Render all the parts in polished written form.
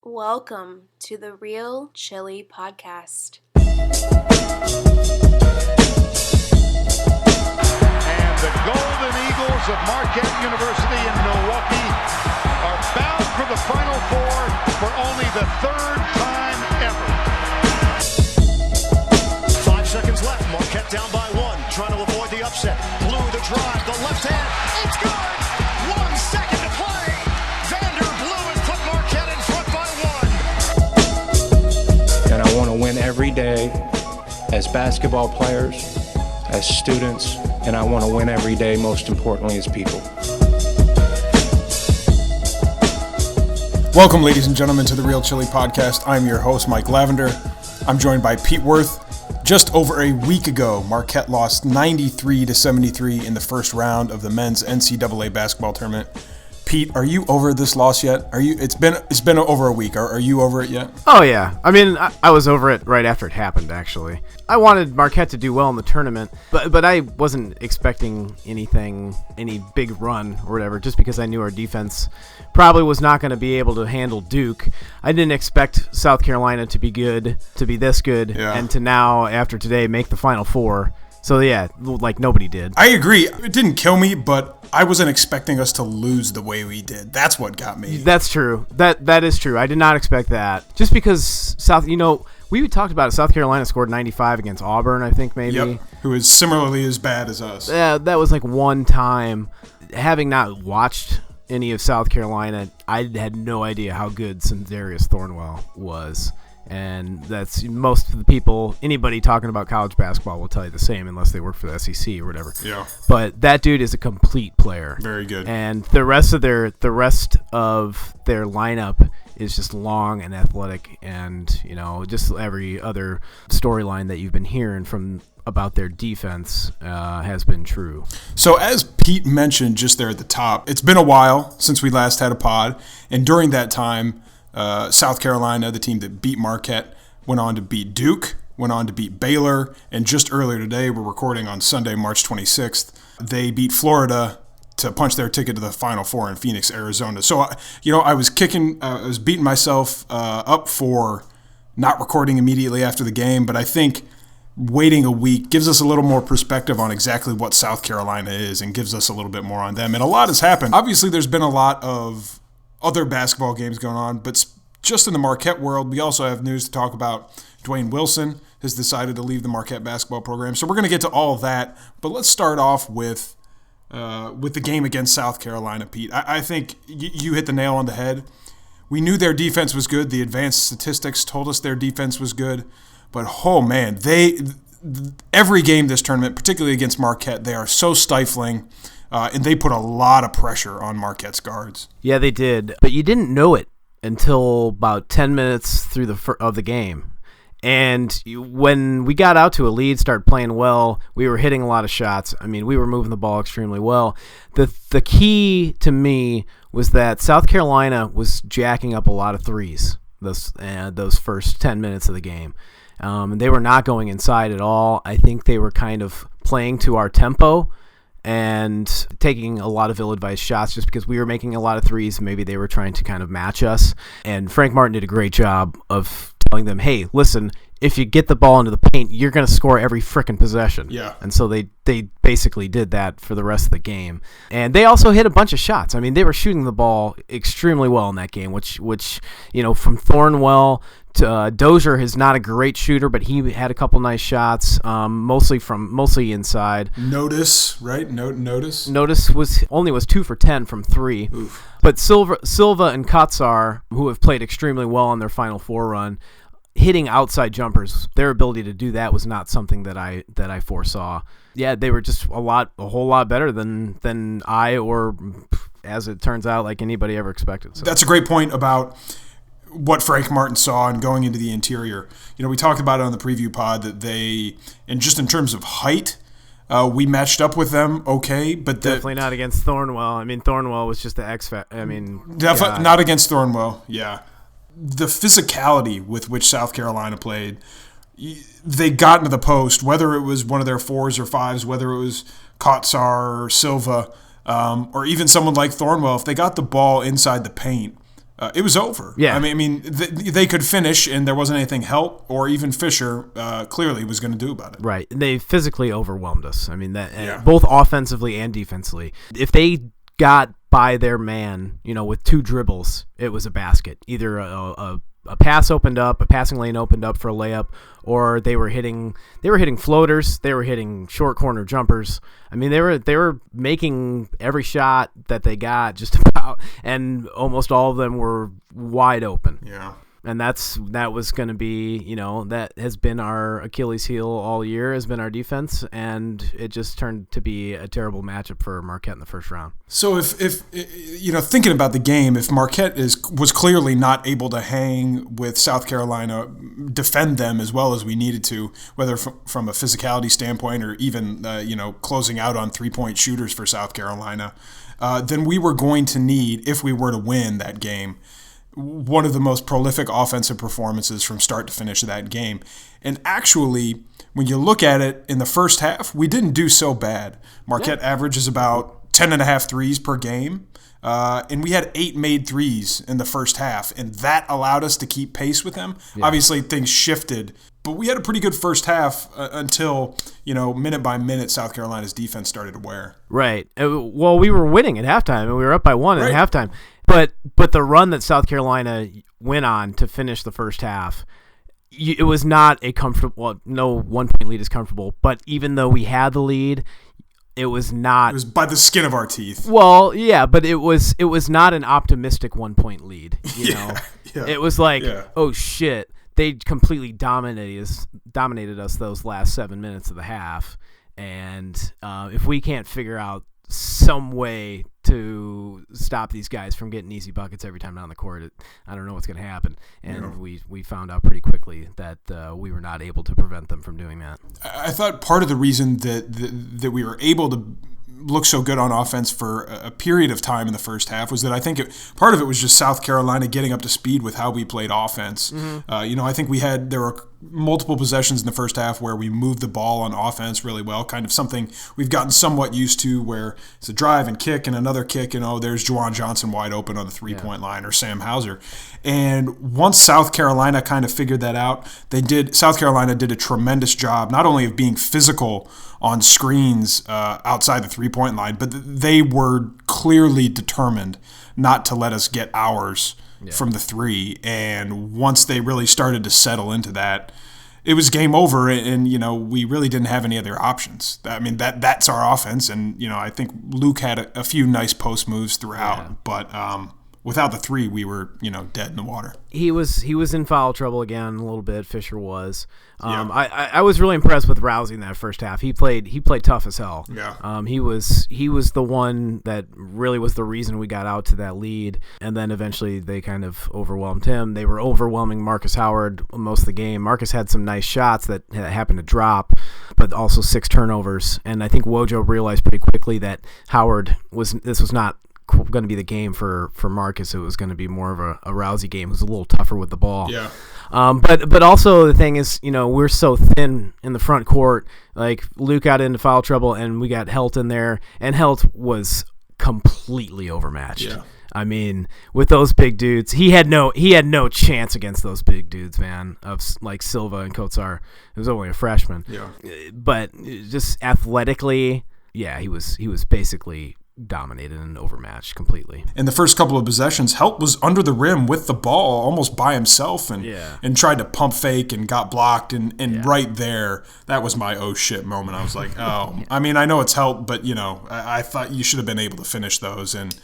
Welcome to the Real Chili Podcast. And the Golden Eagles of Marquette University in Milwaukee are bound for the Final Four for only the third time ever. 5 seconds left. Marquette down by one, trying to avoid the upset. Blue the drive, the left hand. It's good. 1 second to play. Vander Blue has put Marquette in front by one. And I want to win every day as basketball players, as students, and I want to win every day, most importantly, as people. Welcome, ladies and gentlemen, to the Real Chili Podcast. I'm your host, Mike Lavender. I'm joined by Pete Worth. Just over a week ago, Marquette lost 93-73 in the first round of the men's NCAA basketball tournament. Pete, are you over this loss yet? It's been over a week. Are you over it yet? Oh yeah. I mean, I was over it right after it happened. Actually, I wanted Marquette to do well in the tournament, but I wasn't expecting any big run or whatever. Just because I knew our defense probably was not going to be able to handle Duke. I didn't expect South Carolina to be this good, and to now after today make the Final Four. So yeah, like nobody did. I agree. It didn't kill me, but I wasn't expecting us to lose the way we did. That's what got me. That's true. That is true. I did not expect that. Just because we talked about it. South Carolina scored 95 against Auburn, I think maybe. Yep. Who is similarly as bad as us. Yeah, that was like one time. Having not watched any of South Carolina, I had no idea how good Darius Thornwell was. And that's most of the people, anybody talking about college basketball will tell you the same unless they work for the SEC or whatever. Yeah. But that dude is a complete player. Very good. And the rest of their lineup is just long and athletic, and just every other storyline that you've been hearing from about their defense has been true. So as Pete mentioned just there at the top, it's been a while since we last had a pod, and during that time, South Carolina, the team that beat Marquette, went on to beat Duke, went on to beat Baylor, and just earlier today, we're recording on Sunday, March 26th, they beat Florida to punch their ticket to the Final Four in Phoenix, Arizona. So, I was beating myself up for not recording immediately after the game, but I think waiting a week gives us a little more perspective on exactly what South Carolina is and gives us a little bit more on them. And a lot has happened. Obviously, there's been a lot of other basketball games going on, but just in the Marquette world, we also have news to talk about. Duane Wilson has decided to leave the Marquette basketball program, so we're going to get to all of that. But let's start off with the game against South Carolina, Pete. I think you hit the nail on the head. We knew their defense was good. The advanced statistics told us their defense was good. But, oh, man, every game this tournament, particularly against Marquette, they are so stifling. And they put a lot of pressure on Marquette's guards. Yeah, they did. But you didn't know it until about 10 minutes through the game. And when we got out to a lead, started playing well, we were hitting a lot of shots. I mean, we were moving the ball extremely well. The key to me was that South Carolina was jacking up a lot of threes those first 10 minutes of the game. They were not going inside at all. I think they were kind of playing to our tempo and taking a lot of ill-advised shots just because we were making a lot of threes. Maybe they were trying to kind of match us. And Frank Martin did a great job of telling them, hey, listen, if you get the ball into the paint, you're going to score every frickin' possession. Yeah. And so they basically did that for the rest of the game. And they also hit a bunch of shots. I mean, they were shooting the ball extremely well in that game, which from Thornwell to Dozier is not a great shooter, but he had a couple nice shots, mostly inside. Notice, right? Notice was 2 for 10 from 3. Oof. But Silva and Kotsar, who have played extremely well on their Final Four run, hitting outside jumpers, their ability to do that was not something that I foresaw. Yeah, they were just a whole lot better than I, or as it turns out, like anybody ever expected. So. That's a great point about what Frank Martin saw and going into the interior. We talked about it on the preview pod that and just in terms of height, we matched up with them okay, but definitely not against Thornwell. I mean, Thornwell was just the X factor. I mean, definitely not against Thornwell. Yeah, the physicality with which South Carolina played, they got into the post, whether it was one of their 4s or 5s, whether it was Kotsar or Silva, or even someone like Thornwell. If they got the ball inside the paint, it was over. Yeah. I mean, they could finish, and there wasn't anything Helt or even Fisher clearly was going to do about it. Right. They physically overwhelmed us. I mean, both offensively and defensively. If they got by their man, with 2 dribbles, it was a basket. Either a pass opened up, a passing lane opened up for a layup, or they were hitting floaters, they were hitting short corner jumpers. I mean, they were making every shot that they got just about, and almost all of them were wide open. Yeah. And that was going to be, that has been our Achilles heel all year, has been our defense, and it just turned to be a terrible matchup for Marquette in the first round. So if thinking about the game, if Marquette was clearly not able to hang with South Carolina, defend them as well as we needed to, whether from a physicality standpoint or even closing out on 3-point shooters for South Carolina, then we were going to need, if we were to win that game, one of the most prolific offensive performances from start to finish of that game. And actually, when you look at it in the first half, we didn't do so bad. Marquette averages about 10.5 threes per game. And we had 8 made threes in the first half, and that allowed us to keep pace with them. Yeah. Obviously, things shifted, but we had a pretty good first half until, minute by minute, South Carolina's defense started to wear. Right. Well, we were winning at halftime, and we were up by 1 at halftime. But the run that South Carolina went on to finish the first half, it was not a comfortable. Well, no 1-point lead is comfortable, but even though we had the lead, it was not. It was by the skin of our teeth. Well, yeah, but it was not an optimistic 1-point lead. Yeah. It was like, oh shit, they completely dominated us those last 7 minutes of the half, and if we can't figure out some way to stop these guys from getting easy buckets every time down the court, I don't know what's going to happen. And we found out pretty quickly that we were not able to prevent them from doing that. I thought part of the reason that we were able to look so good on offense for a period of time in the first half was that I think part of it was just South Carolina getting up to speed with how we played offense. Mm-hmm. I think there were multiple possessions in the first half where we moved the ball on offense really well, kind of something we've gotten somewhat used to, where it's a drive and kick and another kick, and there's Juwan Johnson wide open on the 3-point line, or Sam Hauser. And once South Carolina kind of figured that out, South Carolina did a tremendous job not only of being physical on screens outside the 3-point line, but they were clearly determined not to let us get ours from the 3. And once they really started to settle into that, it was game over, and we really didn't have any other options. I mean, that's our offense, and I think Luke had a few nice post moves throughout, but without the 3, we were dead in the water. He was in foul trouble again a little bit. Fisher was. I was really impressed with Rousey in that first half. He played tough as hell. Yeah. He was the one that really was the reason we got out to that lead, and then eventually they kind of overwhelmed him. They were overwhelming Marcus Howard most of the game. Marcus had some nice shots that happened to drop, but also 6 turnovers. And I think Wojo realized pretty quickly that this was not going to be the game for Marcus. It was going to be more of a Rousey game, who's a little tougher with the ball. Yeah. But also the thing is, we're so thin in the front court. Like, Luke got into foul trouble, and we got Helt in there, and Helt was completely overmatched. Yeah. I mean, with those big dudes, he had no chance against those big dudes, man. Of like Silva and Kotsar, he was only a freshman. Yeah. But just athletically, yeah, he was basically dominated and overmatched completely. In the first couple of possessions, Helt was under the rim with the ball almost by himself and tried to pump fake and got blocked, and right there, that was my oh shit moment. I was like, oh, I mean, I know it's Helt, but I thought you should have been able to finish those, and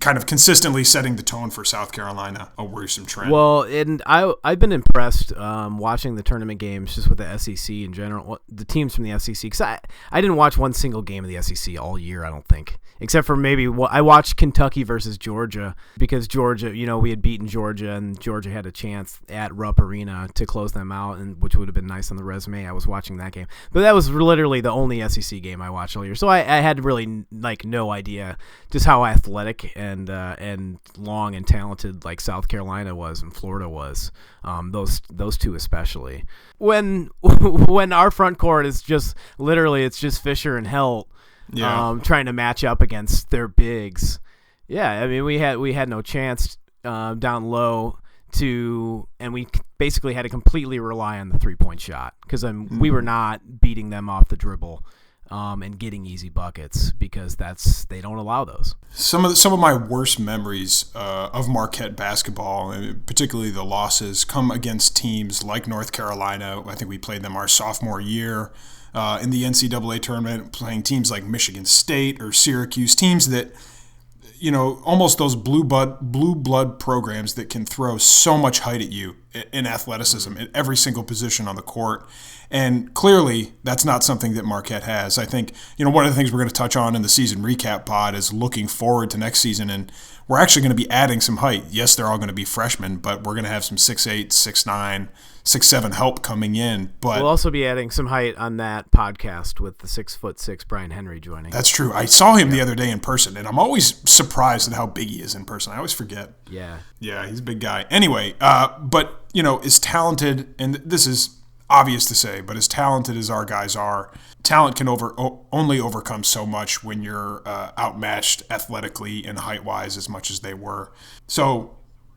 kind of consistently setting the tone for South Carolina, a worrisome trend. Well, and I've been impressed watching the tournament games just with the SEC in general, the teams from the SEC, because I didn't watch one single game of the SEC all year, I don't think, except for maybe I watched Kentucky versus Georgia, because Georgia, we had beaten Georgia, and Georgia had a chance at Rupp Arena to close them out, and which would have been nice on the resume. I was watching that game, but that was literally the only SEC game I watched all year, so I had really no idea just how athletic and long and talented like South Carolina was and Florida was. Those two especially. When our front court is just literally it's just Fisher and Helt trying to match up against their bigs. Yeah, I mean we had no chance down low and we basically had to completely rely on the 3-point shot because we were not beating them off the dribble and getting easy buckets because they don't allow those. Some of my worst memories of Marquette basketball, and particularly the losses, come against teams like North Carolina. I think we played them our sophomore year in the NCAA tournament, playing teams like Michigan State or Syracuse, teams that, almost those blue blood programs that can throw so much height at you in athleticism at every single position on the court. And clearly, that's not something that Marquette has. I think, one of the things we're going to touch on in the season recap pod is looking forward to next season. And we're actually going to be adding some height. Yes, they're all going to be freshmen, but we're going to have some 6'8", 6'9", 6'7" help coming in. But we'll also be adding some height on that podcast with the 6'6" Brian Henry joining. That's true. I saw him the other day in person, and I'm always surprised at how big he is in person. I always forget. Yeah. Yeah, he's a big guy. Anyway, but, as talented, and this is obvious to say, but as talented as our guys are, talent can only overcome so much when you're outmatched athletically and height-wise as much as they were. So,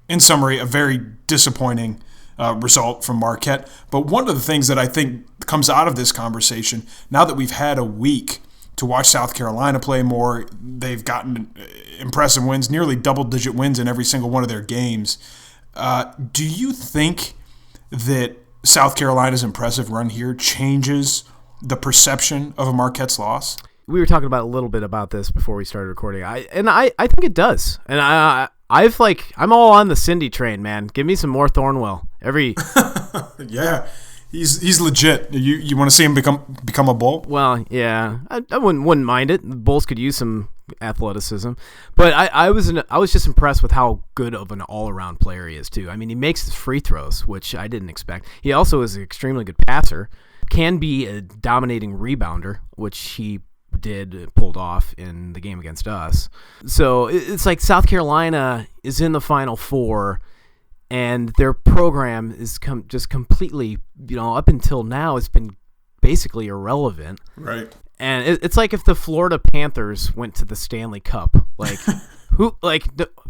in summary, a very disappointing result from Marquette. But one of the things that I think comes out of this conversation, now that we've had a week to watch South Carolina play more, they've gotten impressive wins, nearly double-digit wins in every single one of their games. Do you think that South Carolina's impressive run here changes the perception of a Marquette's loss? We were talking about a little bit about this before we started recording. I think it does. And I'm all on the Cindy train, man. Give me some more Thornwell. Yeah. He's legit. You want to see him become a Bull? Well, yeah. I wouldn't mind it. The Bulls could use some athleticism. But I was just impressed with how good of an all-around player he is, too. I mean, he makes his free throws, which I didn't expect. He also is an extremely good passer, can be a dominating rebounder, which he pulled off in the game against us. So it's like South Carolina is in the Final Four, and their program is just completely, up until now, it's been basically irrelevant. Right. And it's like if the Florida Panthers went to the Stanley Cup. Like,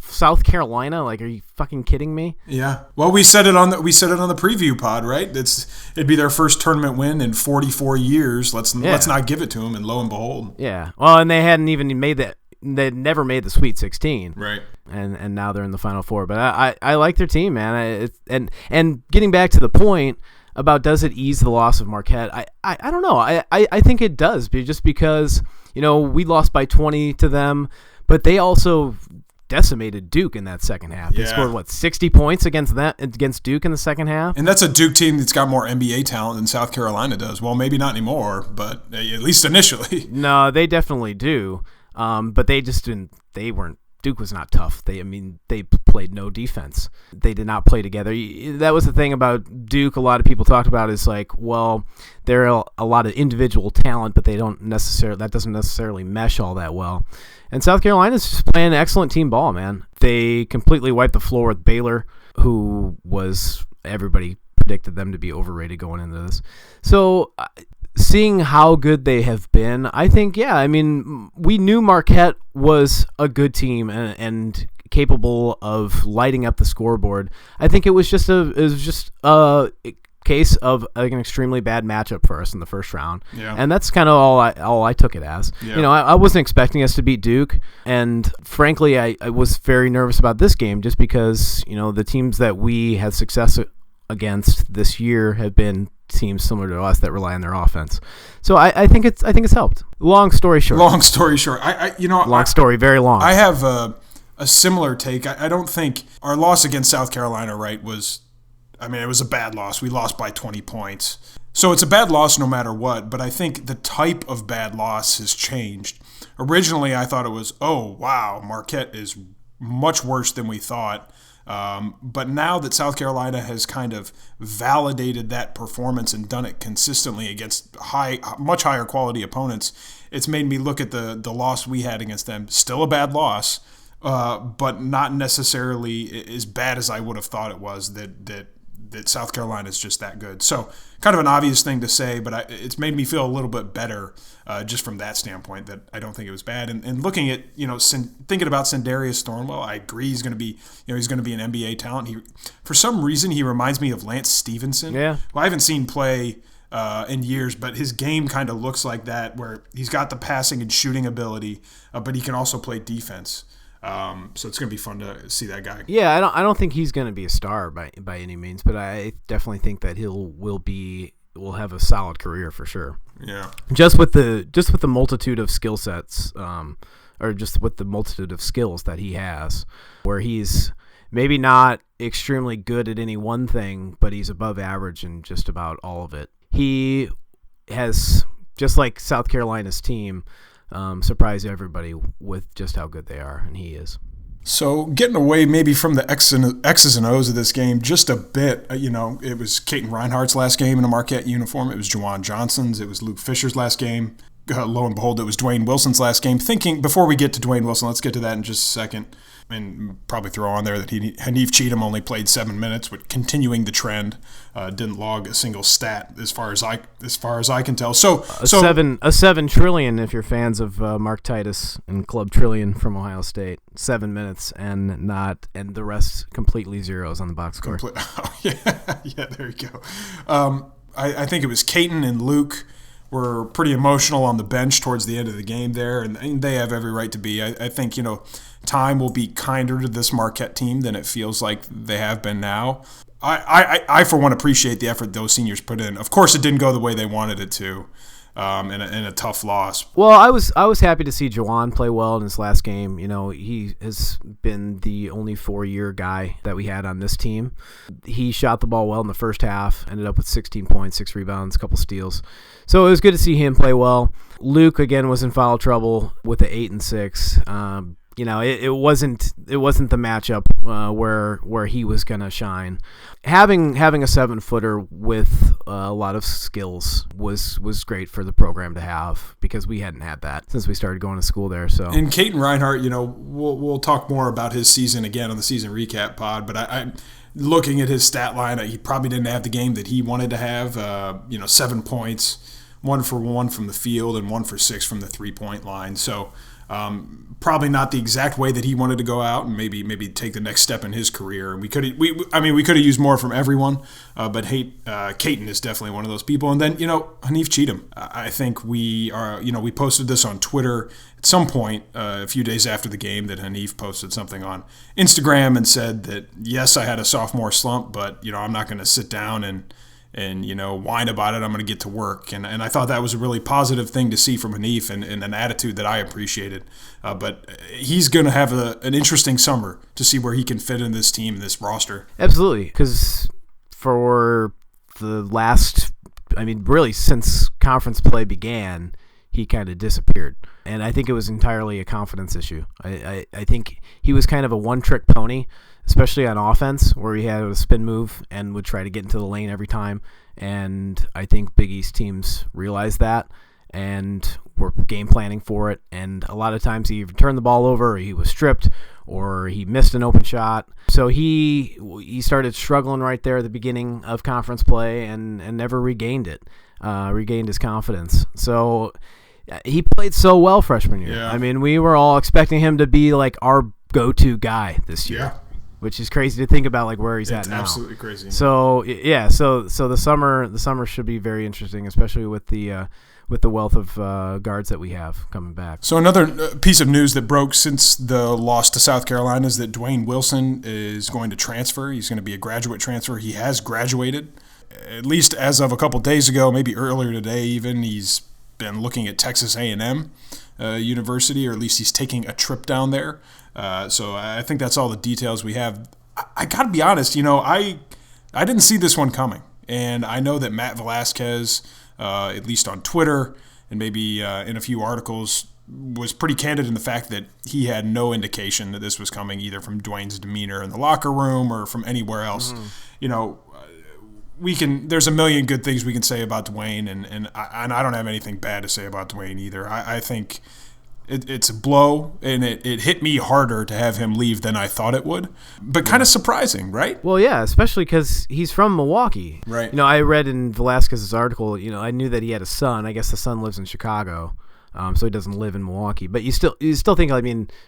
South Carolina? Like, are you fucking kidding me? Yeah. Well, we said it on the preview pod, right? It'd be their first tournament win in 44 years. Let's not give it to them, and lo and behold. Yeah. Well, and they hadn't even made that. They'd never made the Sweet 16. Right. And now they're in the Final Four. But I like their team, man. And getting back to the point about does it ease the loss of Marquette, I don't know. I think it does, just because, we lost by 20 to them, but they also decimated Duke in that second half. They scored, 60 points against Duke in the second half? And that's a Duke team that's got more NBA talent than South Carolina does. Well, maybe not anymore, but at least initially. No, they definitely do. But they just didn't. Duke was not tough. They played no defense. They did not play together. That was the thing about Duke. A lot of people talked about is there are a lot of individual talent, but that doesn't necessarily mesh all that well. And South Carolina's just playing excellent team ball, man. They completely wiped the floor with Baylor, who everybody predicted them to be overrated going into this. So, seeing how good they have been, I think, we knew Marquette was a good team and capable of lighting up the scoreboard. I think it was just a case of an extremely bad matchup for us in the first round. Yeah. And that's kind of all I took it as. Yeah. I wasn't expecting us to beat Duke, and frankly, I was very nervous about this game just because, the teams that we had success against this year have been teams similar to us that rely on their offense. So I think it's helped. Long story short. Long story, very long. I have a similar take. I don't think our loss against South Carolina, right, it was a bad loss. We lost by 20 points. So it's a bad loss no matter what, but I think the type of bad loss has changed. Originally, I thought it was, oh, wow, Marquette is much worse than we thought. But now that South Carolina has kind of validated that performance and done it consistently against much higher quality opponents, it's made me look at the loss we had against them. Still a bad loss, but not necessarily as bad as I would have thought it was. That that South Carolina is just that good. So kind of an obvious thing to say, but it's made me feel a little bit better just from that standpoint, that I don't think it was bad. And looking at, thinking about Sindarius Thornwell, I agree he's going to be, he's going to be an NBA talent. For some reason, he reminds me of Lance Stevenson. Yeah. Well, I haven't seen play in years, but his game kind of looks like that, where he's got the passing and shooting ability, but he can also play defense. So it's going to be fun to see that guy. Yeah, I don't think he's going to be a star by any means, but I definitely think that will have a solid career for sure. Yeah. Just with the multitude of skill sets, or just with the multitude of skills that he has, where he's maybe not extremely good at any one thing, but he's above average in just about all of it. He has, just like South Carolina's team, surprise everybody with just how good they are, and he is. So getting away maybe from the X's and O's of this game just a bit, it was Caton Reinhardt's last game in a Marquette uniform. It was Juwan Johnson's. It was Luke Fisher's last game. Lo and behold, it was Duane Wilson's last game. Before we get to Duane Wilson, let's get to that in just a second. And probably throw on there that Hanif Cheatham only played 7 minutes, but continuing the trend, didn't log a single stat as far as I can tell. So a 7 trillion if you're fans of Mark Titus and Club Trillion from Ohio State. 7 minutes and the rest completely zeros on the box score. Yeah, there you go. I think it was Caton and Luke were pretty emotional on the bench towards the end of the game there, and they have every right to be. I think, time will be kinder to this Marquette team than it feels like they have been now. I for one, appreciate the effort those seniors put in. Of course, it didn't go the way they wanted it to, in a tough loss. Well, I was happy to see Juwan play well in his last game. He has been the only 4-year guy that we had on this team. He shot the ball well in the first half, ended up with 16 points, 6 rebounds, a couple steals. So it was good to see him play well. Luke, again, was in foul trouble with the 8 and 6. It wasn't the matchup where he was gonna shine. Having a 7-footer with a lot of skills was great for the program to have, because we hadn't had that since we started going to school there. So, and Caton Reinhardt, we'll talk more about his season again on the season recap pod, but I looking at his stat line, he probably didn't have the game that he wanted to have. 7 points, 1 for 1 from the field, and 1 for 6 from the 3-point line. So. Probably not the exact way that he wanted to go out, and maybe take the next step in his career. And we could have used more from everyone, but Caton is definitely one of those people. And then Hanif Cheatham. I think we posted this on Twitter at some point a few days after the game, that Hanif posted something on Instagram and said that, yes, I had a sophomore slump, but I'm not going to sit down and whine about it. I'm going to get to work. And I thought that was a really positive thing to see from Hanif, and an attitude that I appreciated. But he's going to have an interesting summer to see where he can fit in this team, this roster. Absolutely, because for the last, really since conference play began, he kind of disappeared. And I think it was entirely a confidence issue. I think he was kind of a one-trick pony, especially on offense, where he had a spin move and would try to get into the lane every time. And I think Big East teams realized that and were game planning for it. And a lot of times he either turned the ball over, or he was stripped, or he missed an open shot. So he started struggling right there at the beginning of conference play and never regained his confidence. So he played so well freshman year. Yeah. We were all expecting him to be like our go-to guy this year. Yeah. Which is crazy to think about, like where he's at now. Absolutely crazy. So yeah, so the summer should be very interesting, especially with the wealth of guards that we have coming back. So another piece of news that broke since the loss to South Carolina is that Duane Wilson is going to transfer. He's going to be a graduate transfer. He has graduated, at least as of a couple days ago, maybe earlier today even. He's been looking at Texas A&M University, or at least he's taking a trip down there. So I think that's all the details we have. I got to be honest, I didn't see this one coming. And I know that Matt Velasquez, at least on Twitter and maybe in a few articles, was pretty candid in the fact that he had no indication that this was coming, either from Duane's demeanor in the locker room or from anywhere else. There's a million good things we can say about Duane, and I don't have anything bad to say about Duane either. I think It's a blow, and it hit me harder to have him leave than I thought it would. But kind of surprising, right? Well, yeah, especially because he's from Milwaukee. Right. I read in Velasquez's article, I knew that he had a son. I guess the son lives in Chicago, so he doesn't live in Milwaukee. But you still think,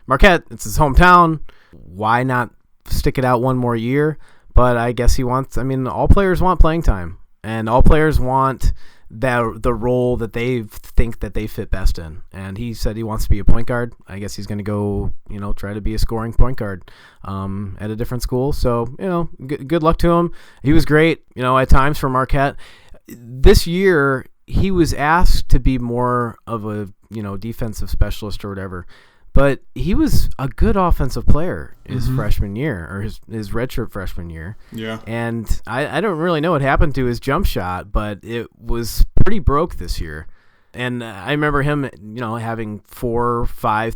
Marquette, it's his hometown. Why not stick it out one more year? But I guess he wants, all players want playing time, and all players want the role that they think that they fit best in. And he said he wants to be a point guard. I guess he's going to go, try to be a scoring point guard at a different school. So, good luck to him. He was great, at times for Marquette. This year, he was asked to be more of a, defensive specialist or whatever. But he was a good offensive player his freshman year, or his redshirt freshman year. Yeah. And I don't really know what happened to his jump shot, but it was pretty broke this year. And I remember him, having 4 or 5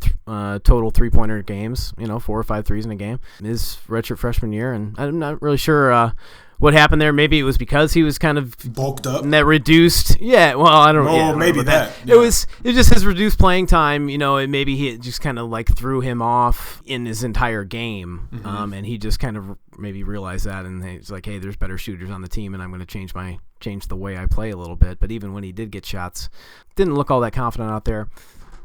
total three-pointer games, 4 or 5 threes in a game, his redshirt freshman year. And I'm not really sure what happened there. Maybe it was because he was kind of bulked up, that reduced. Yeah, well, I don't know. Oh, maybe that. Yeah. It was just his reduced playing time. And maybe he just kind of threw him off in his entire game, and he just kind of maybe realized that, and he's like, hey, there's better shooters on the team, and I'm going to change the way I play a little bit. But even when he did get shots, didn't look all that confident out there.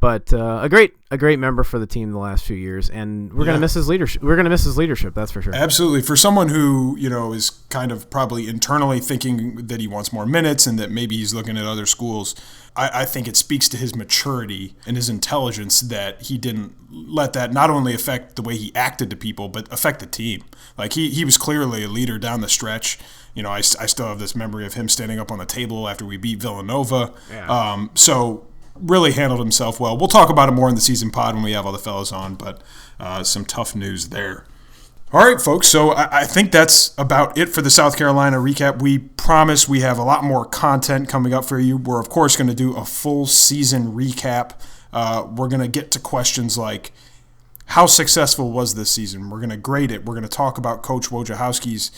But a great member for the team the last few years, and we're gonna miss his leadership. We're gonna miss his leadership, that's for sure. Absolutely. For someone who is kind of probably internally thinking that he wants more minutes and that maybe he's looking at other schools, I think it speaks to his maturity and his intelligence that he didn't let that not only affect the way he acted to people, but affect the team. He was clearly a leader down the stretch. I still have this memory of him standing up on the table after we beat Villanova. Yeah. So really handled himself well. We'll talk about it more in the season pod when we have all the fellas on, but some tough news there. All right, folks, so I think that's about it for the South Carolina recap. We promise we have a lot more content coming up for you. We're, of course, going to do a full season recap. We're going to get to questions like, how successful was this season? We're going to grade it. We're going to talk about Coach Wojciechowski's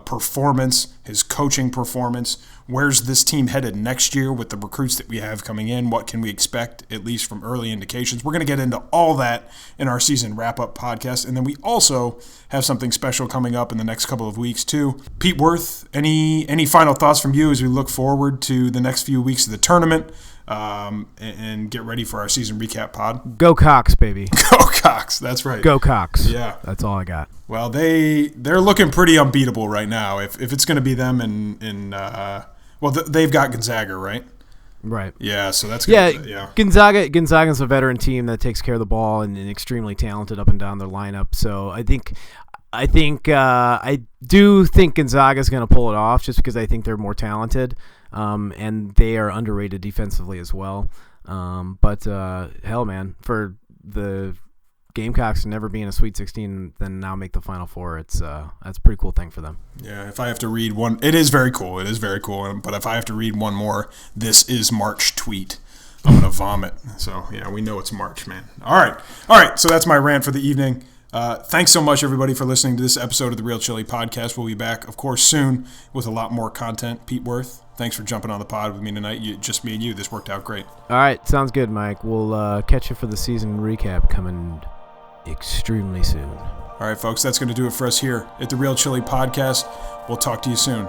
performance, his coaching performance. Where's this team headed next year with the recruits that we have coming in? What can we expect, at least from early indications? We're going to get into all that in our season wrap-up podcast. And then we also have something special coming up in the next couple of weeks, too. Pete Worth, any final thoughts from you as we look forward to the next few weeks of the tournament and get ready for our season recap pod? Go Cox, baby. Go Cox, that's right. Go Cox. Yeah. That's all I got. Well, they're looking pretty unbeatable right now. If it's going to be them they've got Gonzaga, right? Right. Yeah, so that's good. Yeah. Gonzaga's a veteran team that takes care of the ball and extremely talented up and down their lineup. So I do think Gonzaga's going to pull it off just because I think they're more talented, and they are underrated defensively as well. But hell, man, for the Gamecocks never being a Sweet 16, then now make the Final Four. That's a pretty cool thing for them. Yeah, if I have to read one, it is very cool. It is very cool. But if I have to read one more, this is March tweet, I'm gonna vomit. So yeah, we know it's March, man. All right. So that's my rant for the evening. Thanks so much, everybody, for listening to this episode of the Real Chili Podcast. We'll be back, of course, soon with a lot more content. Pete Worth, thanks for jumping on the pod with me tonight. Just me and you. This worked out great. All right, sounds good, Mike. We'll catch you for the season recap coming extremely soon. All right, folks, that's going to do it for us here at the Real Chili Podcast. We'll talk to you soon.